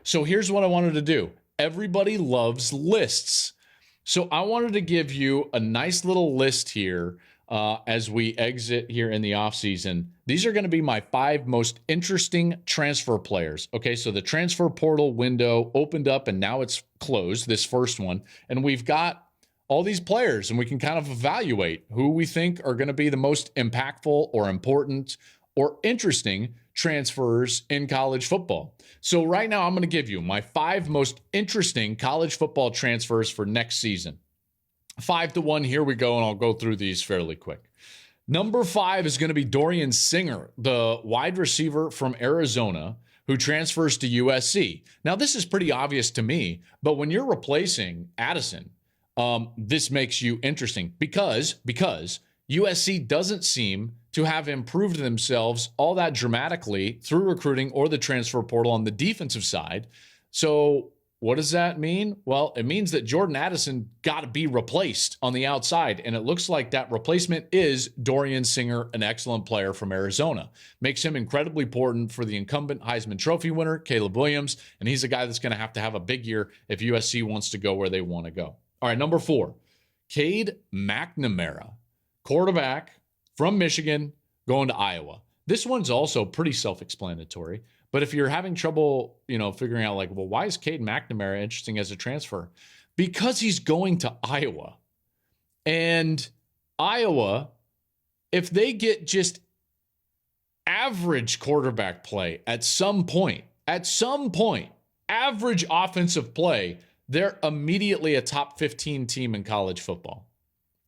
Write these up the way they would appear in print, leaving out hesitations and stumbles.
So here's what I wanted to do. Everybody loves lists. So I wanted to give you a nice little list here as we exit here in the offseason. These are going to be my 5 most interesting transfer players. Okay, so the transfer portal window opened up and now it's closed, this first one. And we've got all these players and we can kind of evaluate who we think are going to be the most impactful or important or interesting transfers in college football. So right now I'm going to give you my 5 most interesting college football transfers for next season. 5-1, here we go, and I'll go through these fairly quick. Number 5 is going to be Dorian Singer, the wide receiver from Arizona who transfers to USC. Now, this is pretty obvious to me, but when you're replacing Addison, this makes you interesting because USC doesn't seem to have improved themselves all that dramatically through recruiting or the transfer portal on the defensive side. So what does that mean? Well, it means that Jordan Addison got to be replaced on the outside, and it looks like that replacement is Dorian Singer, an excellent player from Arizona. Makes him incredibly important for the incumbent Heisman Trophy winner, Caleb Williams, and he's a guy that's going to have a big year if USC wants to go where they want to go. All right, number 4, Cade McNamara, quarterback from Michigan going to Iowa. This one's also pretty self-explanatory, but if you're having trouble, figuring out like, well, why is Cade McNamara interesting as a transfer? Because he's going to Iowa. And Iowa, if they get just average quarterback play at some point, average offensive play, they're immediately a top 15 team in college football.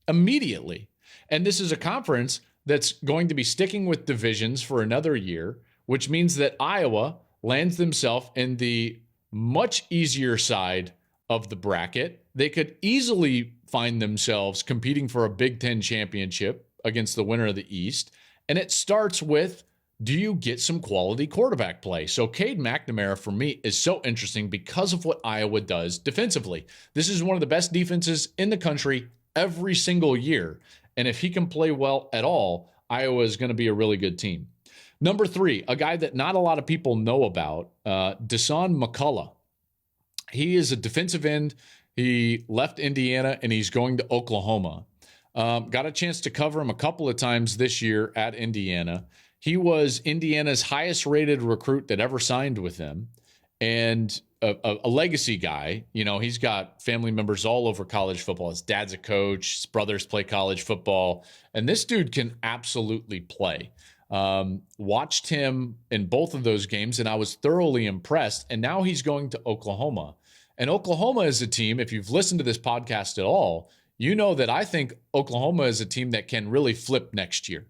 Immediately. And this is a conference that's going to be sticking with divisions for another year, which means that Iowa lands themselves in the much easier side of the bracket. They could easily find themselves competing for a Big Ten championship against the winner of the East. And it starts with, do you get some quality quarterback play? So Cade McNamara, for me, is so interesting because of what Iowa does defensively. This is one of the best defenses in the country every single year. And if he can play well at all, Iowa is going to be a really good team. Number 3, a guy that not a lot of people know about, DeShon McCullough. He is a defensive end. He left Indiana and he's going to Oklahoma. Got a chance to cover him a couple of times this year at Indiana. He was Indiana's highest rated recruit that ever signed with them, and a legacy guy. He's got family members all over college football. His dad's a coach. His brothers play college football. And this dude can absolutely play. Watched him in both of those games, and I was thoroughly impressed. And now he's going to Oklahoma. And Oklahoma is a team, if you've listened to this podcast at all, you know that I think Oklahoma is a team that can really flip next year.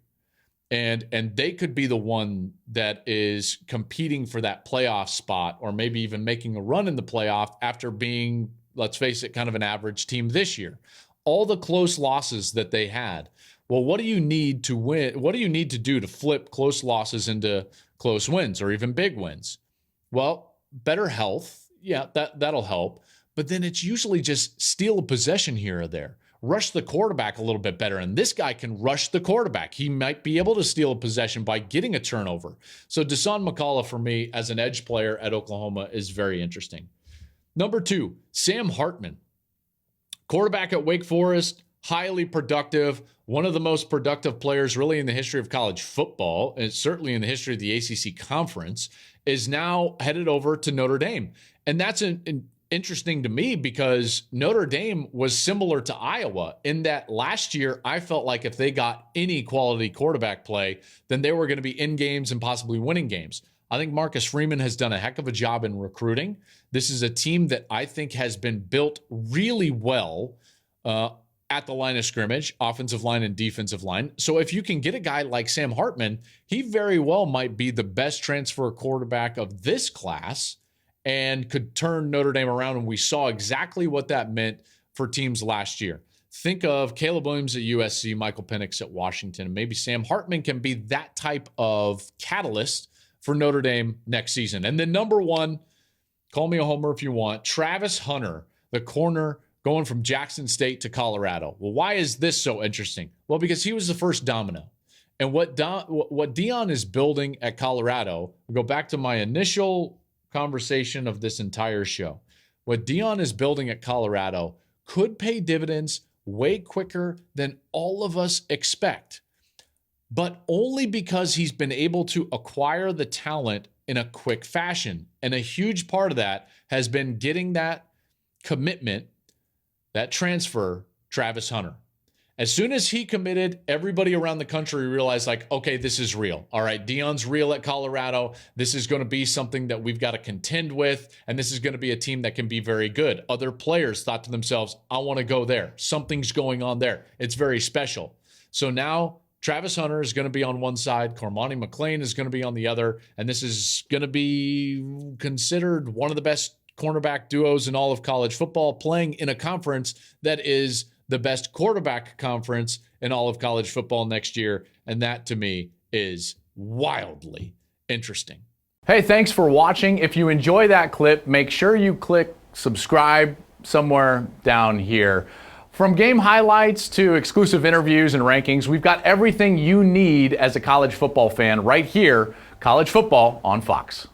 And they could be the one that is competing for that playoff spot, or maybe even making a run in the playoff after being, let's face it, kind of an average team this year. All the close losses that they had. Well, what do you need to win? What do you need to do to flip close losses into close wins or even big wins? Well, better health. Yeah, that'll help. But then it's usually just steal a possession here or there. Rush the quarterback a little bit better. And this guy can rush the quarterback. He might be able to steal a possession by getting a turnover. So DeShon McCullough, for me, as an edge player at Oklahoma, is very interesting. Number 2, Sam Hartman. Quarterback at Wake Forest, highly productive, one of the most productive players really in the history of college football, and certainly in the history of the ACC conference, is now headed over to Notre Dame. And that's interesting to me because Notre Dame was similar to Iowa in that last year, I felt like if they got any quality quarterback play, then they were going to be in games and possibly winning games. I think Marcus Freeman has done a heck of a job in recruiting. This is a team that I think has been built really well at the line of scrimmage, offensive line and defensive line. So if you can get a guy like Sam Hartman, he very well might be the best transfer quarterback of this class and could turn Notre Dame around. And we saw exactly what that meant for teams last year. Think of Caleb Williams at USC, Michael Penix at Washington, and maybe Sam Hartman can be that type of catalyst for Notre Dame next season. And then number 1, call me a homer if you want, Travis Hunter, the corner going from Jackson State to Colorado. Well, why is this so interesting? Well, because he was the first domino. And what Deion is building at Colorado, we'll go back to my initial conversation of this entire show. What Deion is building at Colorado could pay dividends way quicker than all of us expect, but only because he's been able to acquire the talent in a quick fashion. And a huge part of that has been getting that commitment, that transfer, Travis Hunter. As soon as he committed, everybody around the country realized, like, okay, this is real. All right, Deion's real at Colorado. This is going to be something that we've got to contend with, and this is going to be a team that can be very good. Other players thought to themselves, I want to go there. Something's going on there. It's very special. So now Travis Hunter is going to be on one side, Cormani McClain is going to be on the other, and this is going to be considered one of the best cornerback duos in all of college football, playing in a conference that is the best quarterback conference in all of college football next year. And that, to me, is wildly interesting. Hey, thanks for watching. If you enjoy that clip, make sure you click subscribe somewhere down here. From game highlights to exclusive interviews and rankings, we've got everything you need as a college football fan right here, College Football on Fox.